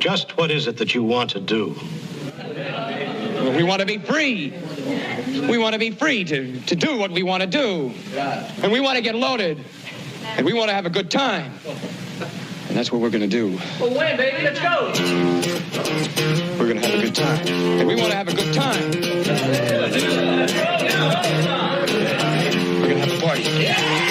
Just what is it that you want to do? We want to be free. We want to be free to do what we want to do. And we want to get loaded. And we want to have a good time. And that's what we're going to do. Well, when, baby? Let's go. We're going to have a good time. And we want to have a good time. We're going to have a party.